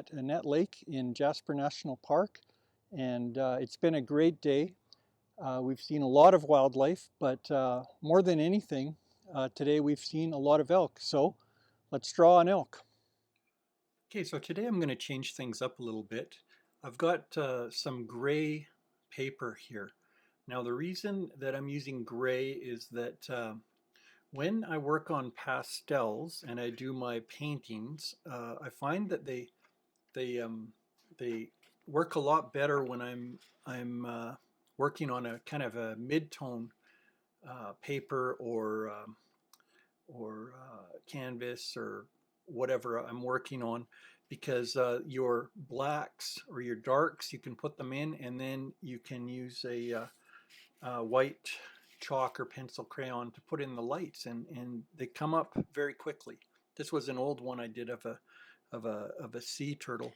at Annette Lake in Jasper National Park, and it's been a great day. We've seen a lot of wildlife, but more than anything, today we've seen a lot of elk. So let's draw an elk. Okay, so today I'm going to change things up a little bit. I've got some gray paper here. Now the reason that I'm using gray is that when I work on pastels and I do my paintings, I find that they work a lot better when I'm working on a kind of a mid-tone paper or canvas or whatever I'm working on, because your blacks or your darks, you can put them in and then you can use a white chalk or pencil crayon to put in the lights, and they come up very quickly. This was an old one I did of a sea turtle.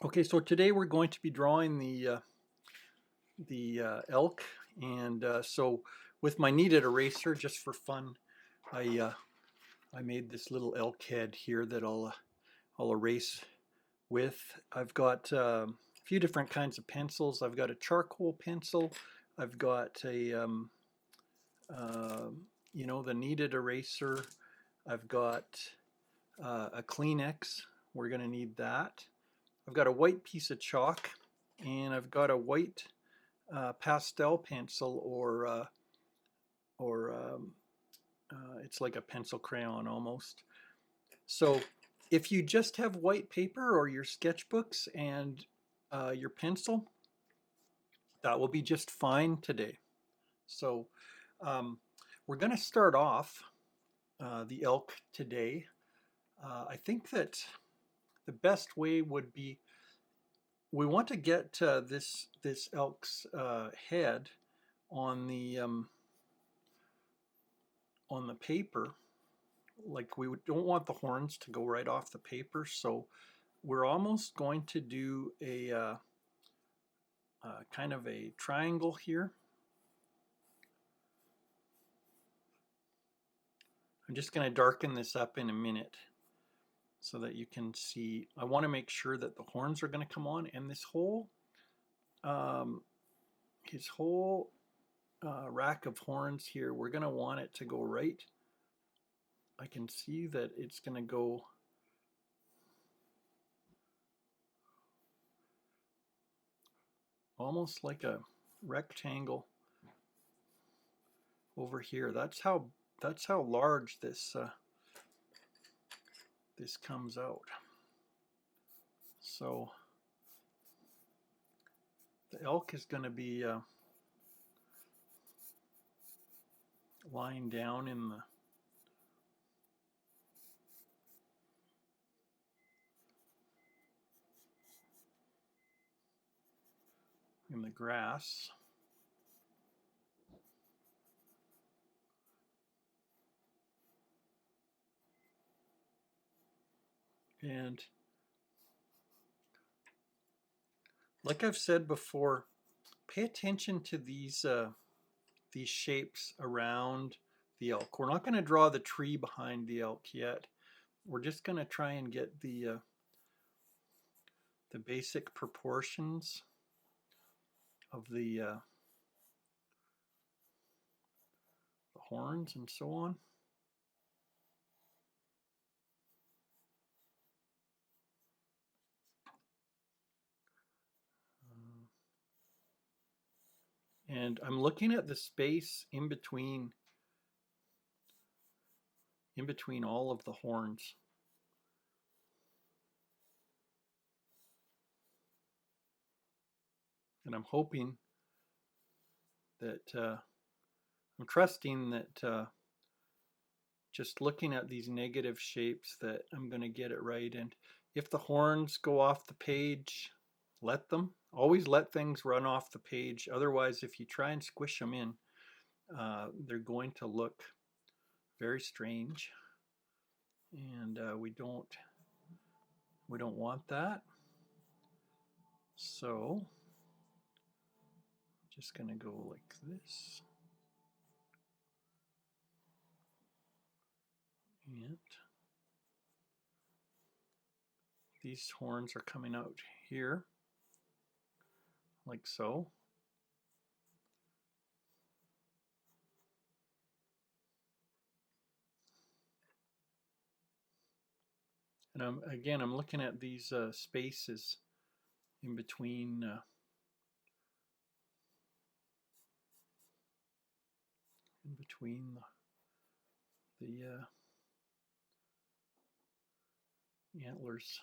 Okay, so today we're going to be drawing the elk, and so with my kneaded eraser, just for fun, I made this little elk head here that I'll erase with. I've got a few different kinds of pencils. I've got a charcoal pencil. I've got a the kneaded eraser. I've got a Kleenex. We're going to need that. I've got a white piece of chalk, and I've got a white pastel pencil, or it's like a pencil crayon almost. So if you just have white paper or your sketchbooks and your pencil, that will be just fine today. So we're going to start off the elk today. I think that the best way would be, we want to get this elk's head on the paper. Like, we don't want the horns to go right off the paper, so we're almost going to do a kind of a triangle here. I'm just going to darken this up in a minute so that you can see. I want to make sure that the horns are going to come on, and this whole his whole rack of horns here, we're going to want it to go right. I can see that it's going to go almost like a rectangle over here. That's how large this this comes out. So the elk is going to be lying down in the grass. And like I've said before, pay attention to these shapes around the elk. We're not going to draw the tree behind the elk yet. We're just going to try and get the basic proportions of the horns and so on. And I'm looking at the space in between all of the horns. And I'm hoping that I'm trusting that just looking at these negative shapes that I'm going to get it right. And if the horns go off the page, let them. Always let things run off the page. Otherwise, if you try and squish them in, they're going to look very strange, and we don't want that. So just going to go like this, and these horns are coming out here, like so. And I'm looking at these spaces in between the antlers.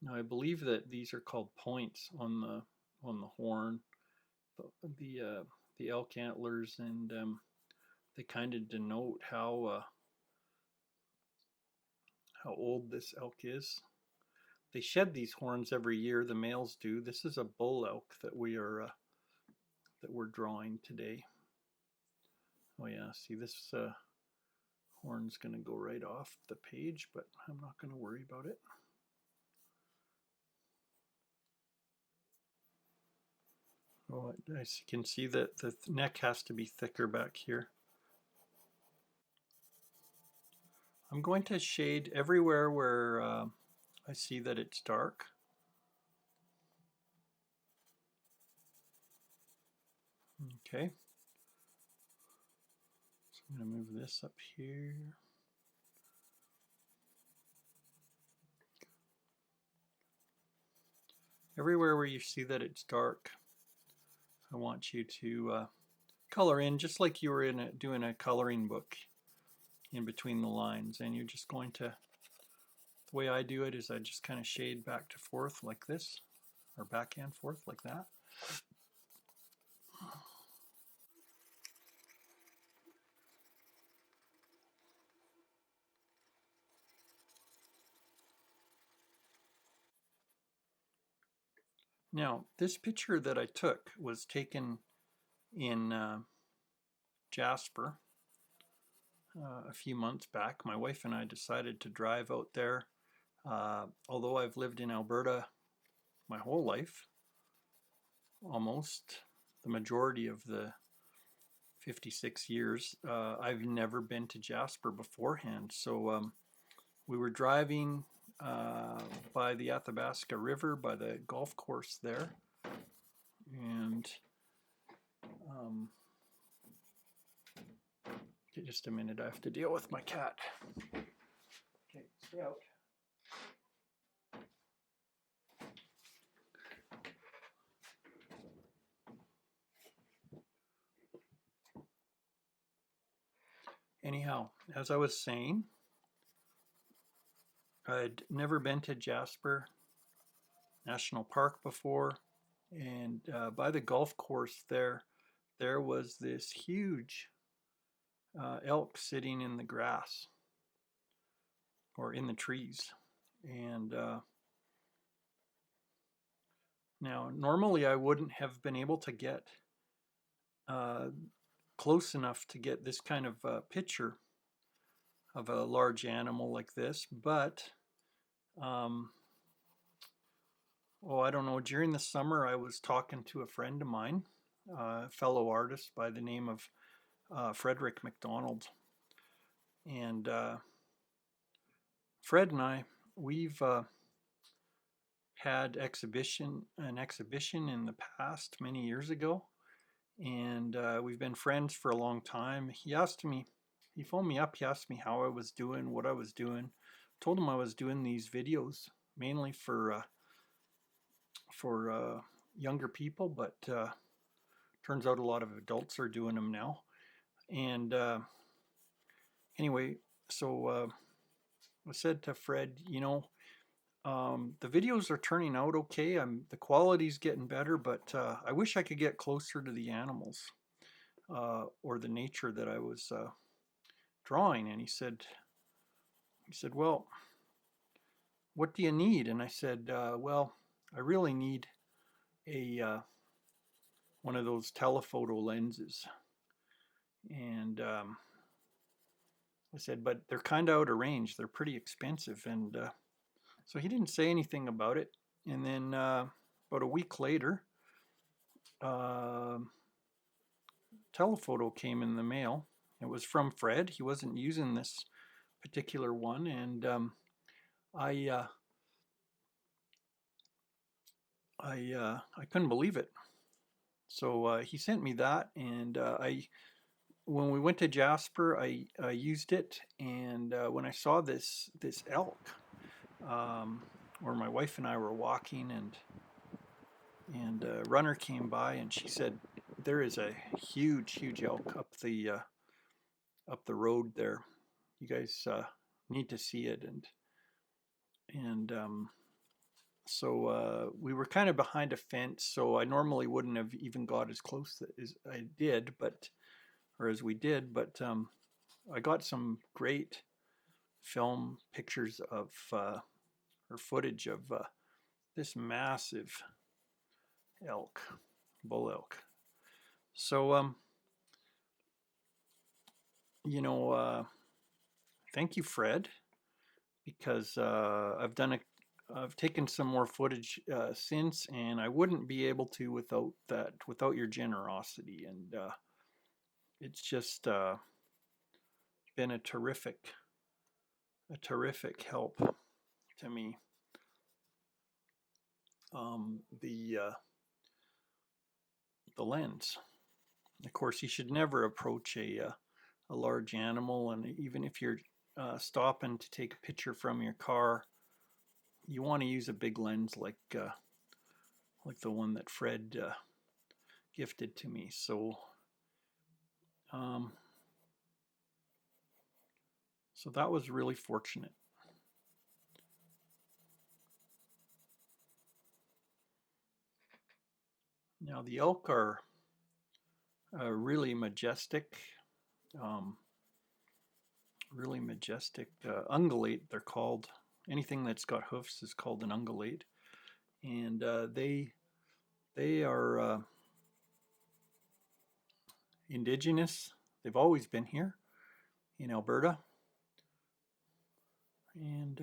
Now I believe that these are called points on the horn, the elk antlers, and they kind of denote how old this elk is. They shed these horns every year. The males do. This is a bull elk that we're drawing today. Oh yeah, see this horn's going to go right off the page, but I'm not going to worry about it. Oh, I can see that the neck has to be thicker back here. I'm going to shade everywhere where I see that it's dark. Okay. So I'm going to move this up here. Everywhere where you see that it's dark, I want you to color in just like you were doing a coloring book in between the lines. And you're just going to, the way I do it is I just kind of shade back to forth like this, or back and forth like that. Now, this picture that I took was taken in Jasper a few months back. My wife and I decided to drive out there. Although I've lived in Alberta my whole life, almost the majority of the 56 years, I've never been to Jasper beforehand. So we were driving by the Athabasca River, by the golf course there, and okay, just a minute, I have to deal with my cat. Okay, stay out. Anyhow, as I was saying, I'd never been to Jasper National Park before, and by the golf course there was this huge elk sitting in the grass or in the trees. And now normally I wouldn't have been able to get close enough to get this kind of picture of a large animal like this, but I don't know, during the summer I was talking to a friend of mine, a fellow artist by the name of Frederick McDonald, and Fred and I, we've had an exhibition in the past many years ago, and we've been friends for a long time. He phoned me up, he asked me how I was doing, what I was doing. Told him I was doing these videos mainly for younger people, but turns out a lot of adults are doing them now. And anyway, so I said to Fred, you know, the videos are turning out okay. The quality's getting better, but I wish I could get closer to the animals or the nature that I was drawing. And he said, well, what do you need? And I said, well, I really need a one of those telephoto lenses. And I said, but they're kind of out of range. They're pretty expensive. And so he didn't say anything about it. And then about a week later, telephoto came in the mail. It was from Fred. He wasn't using this particular one, and I I couldn't believe it. So he sent me that, and when we went to Jasper, I used it, and when I saw this elk, where my wife and I were walking, and a runner came by, and she said, "There is a huge elk up the road there. You guys need to see it." And so we were kind of behind a fence, so I normally wouldn't have even got as close as I did, or as we did, but I got some great film pictures of or footage of this massive elk, bull elk. So you know, thank you, Fred, because I've taken some more footage since, and I wouldn't be able to without your generosity, and it's just been a terrific help to me. The lens. Of course, you should never approach a large animal, and even if you're stopping to take a picture from your car, you want to use a big lens like the one that Fred gifted to me. Um, so that was really fortunate. Now the elk are really majestic, um, ungulate. They're called. Anything that's got hoofs is called an ungulate, and they are indigenous. They've always been here in Alberta, and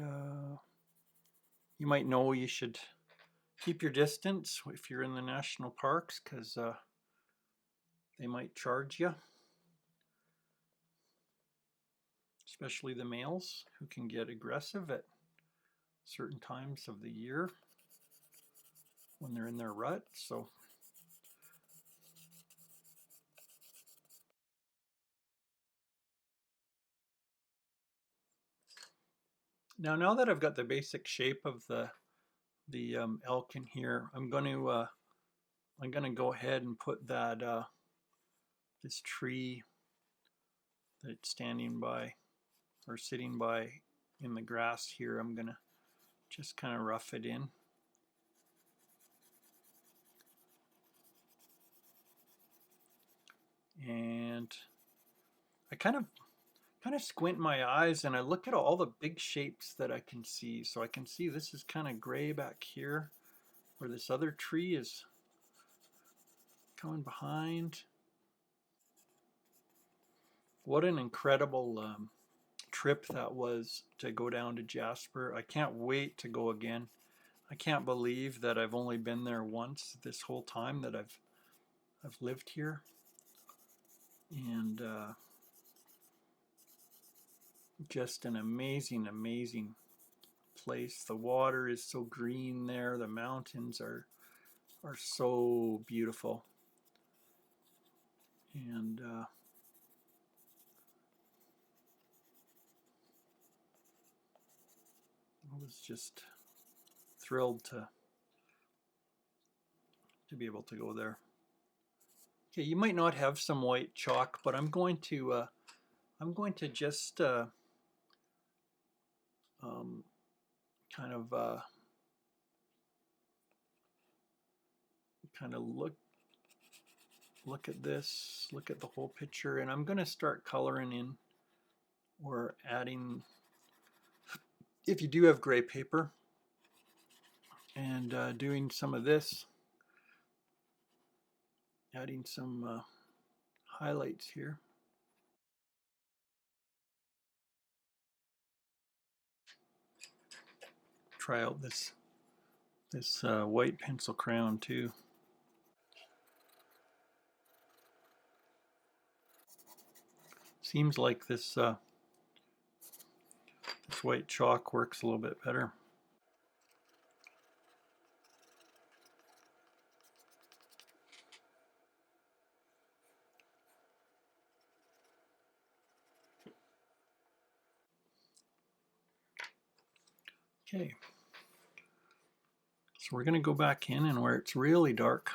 you might know you should keep your distance if you're in the national parks, because they might charge you, especially the males, who can get aggressive at certain times of the year when they're in their rut. So now that I've got the basic shape of the elk in here, I'm going to go ahead and put that this tree that's standing by or sitting by in the grass here. I'm going to just kind of rough it in. And I kind of squint my eyes and I look at all the big shapes that I can see. So I can see this is kind of gray back here, where this other tree is coming behind. What an incredible trip that was to go down to Jasper. I can't wait to go again. I can't believe that I've only been there once this whole time that I've lived here. And just an amazing place. The water is so green there. The mountains are so beautiful. And I was just thrilled to be able to go there. Okay, you might not have some white chalk, but I'm going to just kind of look at this, look at the whole picture, and I'm going to start coloring in or adding, if you do have gray paper, and doing some of this, adding some highlights here. Try out this white pencil crayon too. Seems like this This white chalk works a little bit better. Okay, so we're going to go back in and where it's really dark.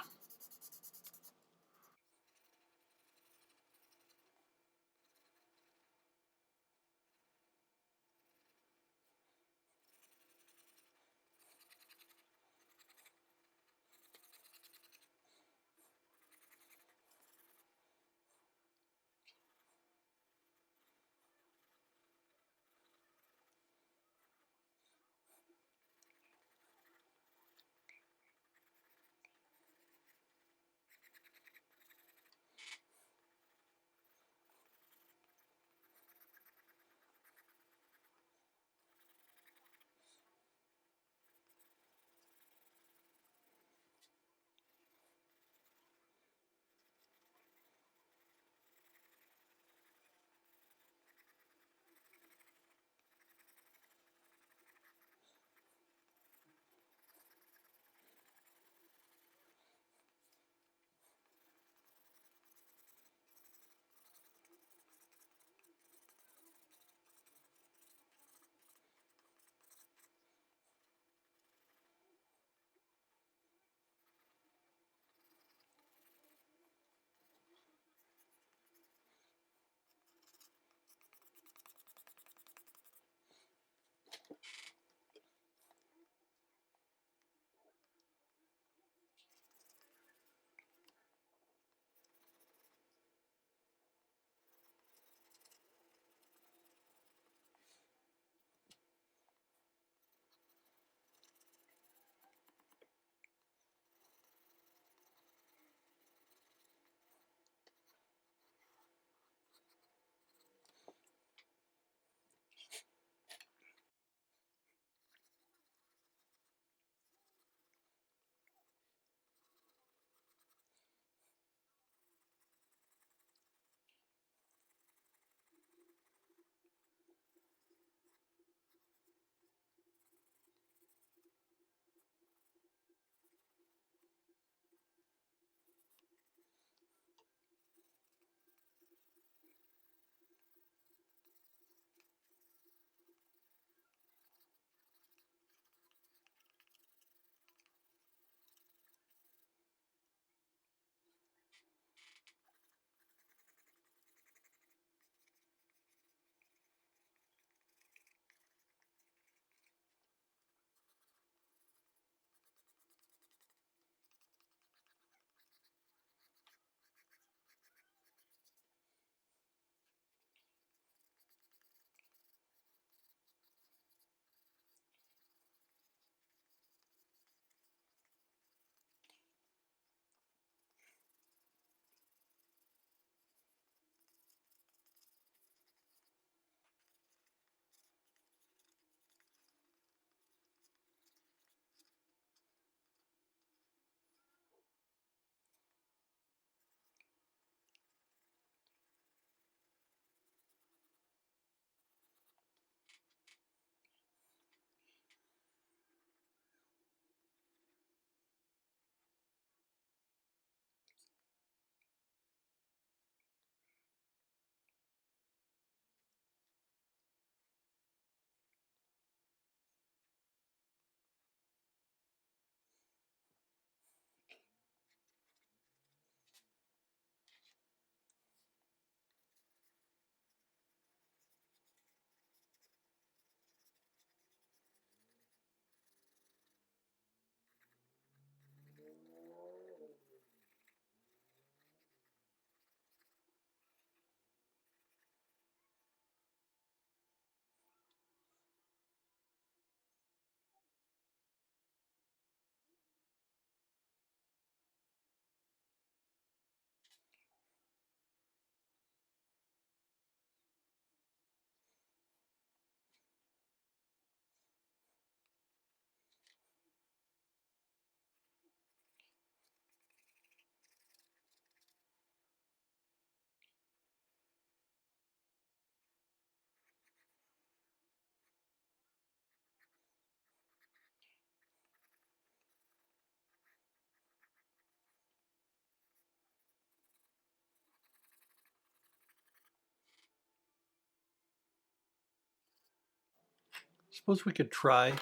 Suppose we could try.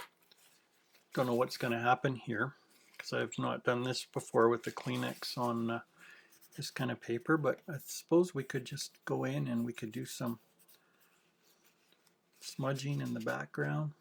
Don't know what's going to happen here because I've not done this before with the Kleenex on this kind of paper, but I suppose we could just go in and we could do some smudging in the background.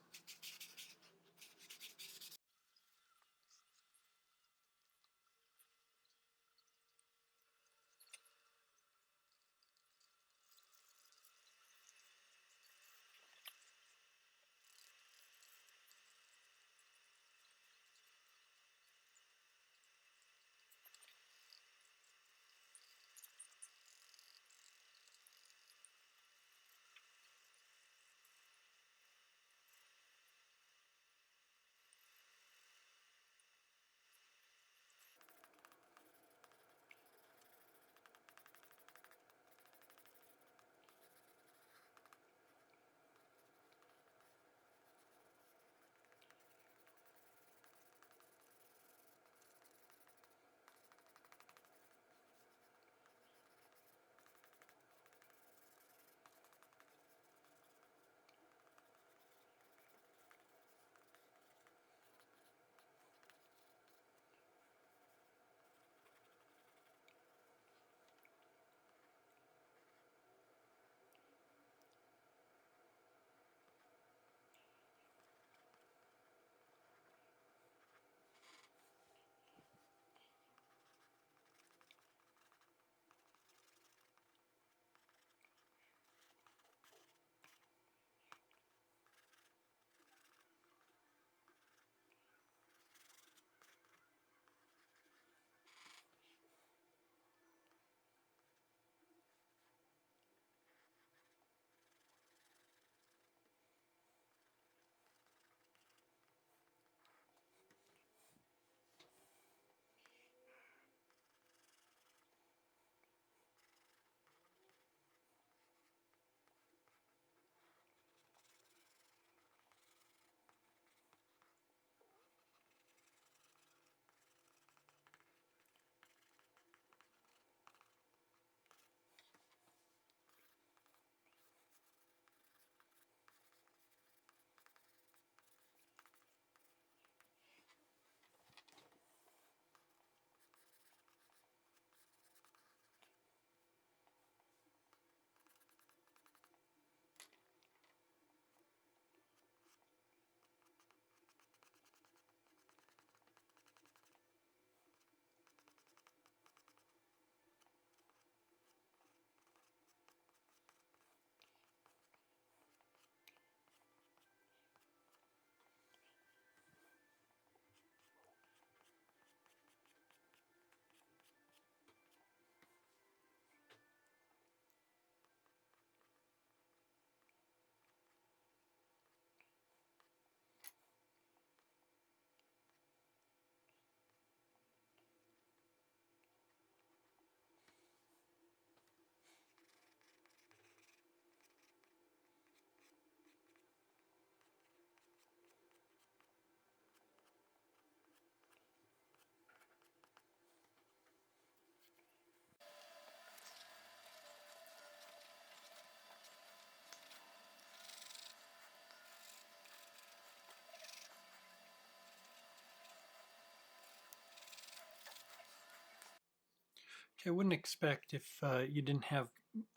I wouldn't expect if you didn't have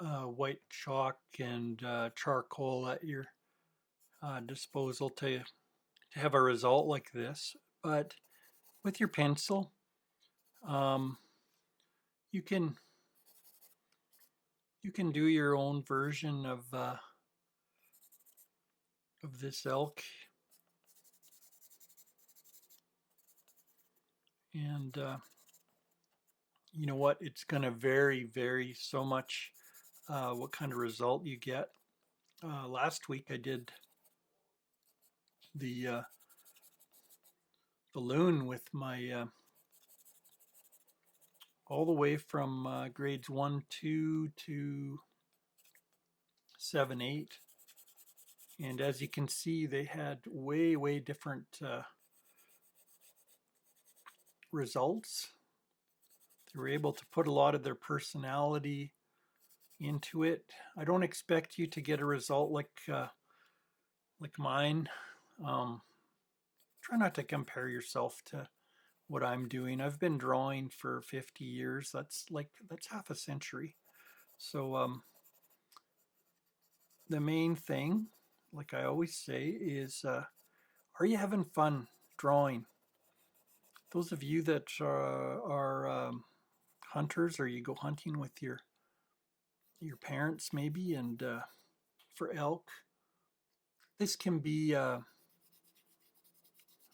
white chalk and charcoal at your disposal to have a result like this. But with your pencil, um, you can you can do your own version of this elk, and you know what? It's going to vary so much what kind of result you get. Last week I did the balloon with my all the way from grades 1, 2 to 7, 8. And as you can see, they had way different results. They were able to put a lot of their personality into it. I don't expect you to get a result like like mine. Try not to compare yourself to what I'm doing. I've been drawing for 50 years. That's half a century. So the main thing, like I always say, is are you having fun drawing? Those of you that are hunters, or you go hunting with your parents maybe, and for elk, this can be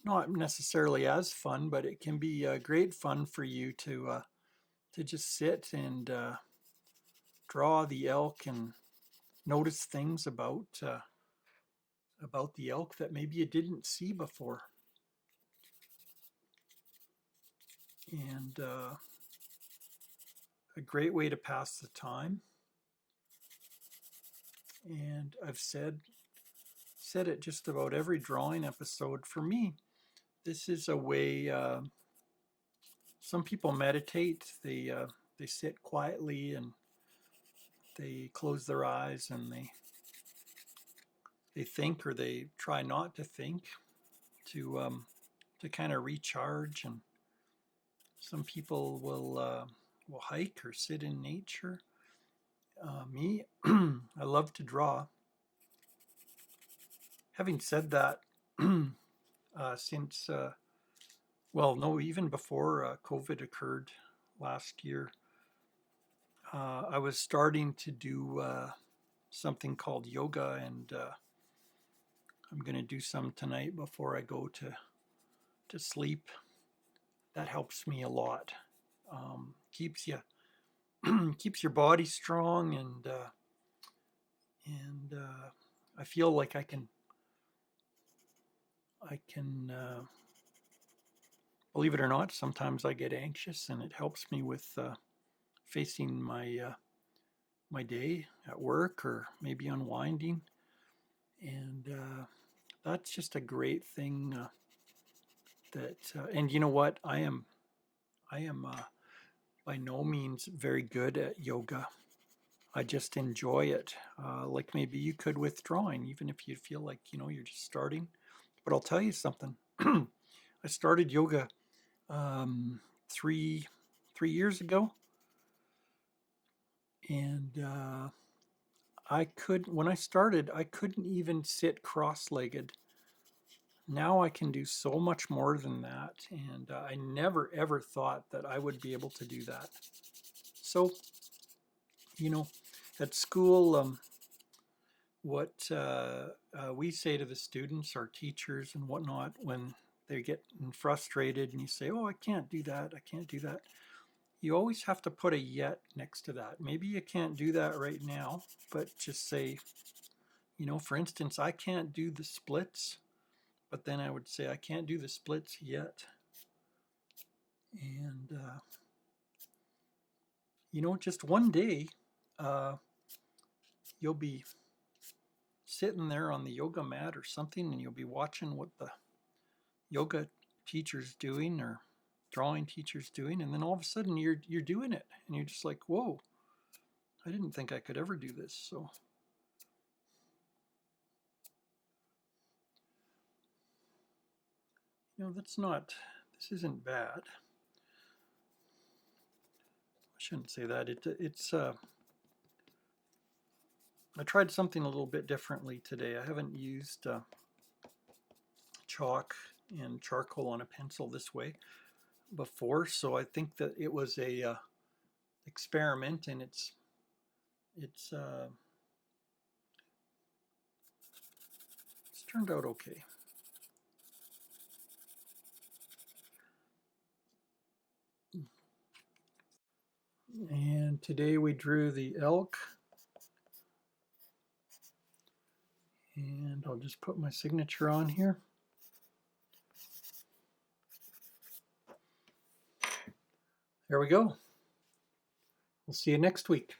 not necessarily as fun, but it can be great fun for you to just sit and draw the elk and notice things about the elk that maybe you didn't see before. And a great way to pass the time. And I've said it just about every drawing episode. For me, this is a way. Some people meditate. They sit quietly and they close their eyes and they think, or they try not to think, to kind of recharge. And some people will hike or sit in nature. Me, I love to draw. Having said that, since well, no, even before COVID occurred last year, I was starting to do something called yoga, and I'm going to do some tonight before I go to sleep. That helps me a lot. Keeps you keeps your body strong, and I feel like I can believe it or not, sometimes I get anxious, and it helps me with facing my day at work, or maybe unwinding. And that's just a great thing. And you know what? I am by no means very good at yoga. I just enjoy it, like maybe you could with drawing, even if you feel like you're just starting. But I'll tell you something. I started yoga three years ago, and when I started, I couldn't even sit cross-legged. Now I can do so much more than that, and I never ever thought that I would be able to do that. So, at school, what we say to the students, our teachers and whatnot, when they get frustrated and you say, "Oh, I can't do that, I can't do that," you always have to put a yet next to that. Maybe you can't do that right now, but just say, for instance, I can't do the splits, but then I would say I can't do the splits yet. And, just one day, you'll be sitting there on the yoga mat or something, and you'll be watching what the yoga teacher's doing, or drawing teacher's doing, and then all of a sudden you're doing it, and you're just like, whoa, I didn't think I could ever do this. So this isn't bad. I shouldn't say that. I tried something a little bit differently today. I haven't used chalk and charcoal on a pencil this way before, so I think that it was a experiment, and it's turned out okay. And today we drew the elk, and I'll just put my signature on here. There we go. We'll see you next week.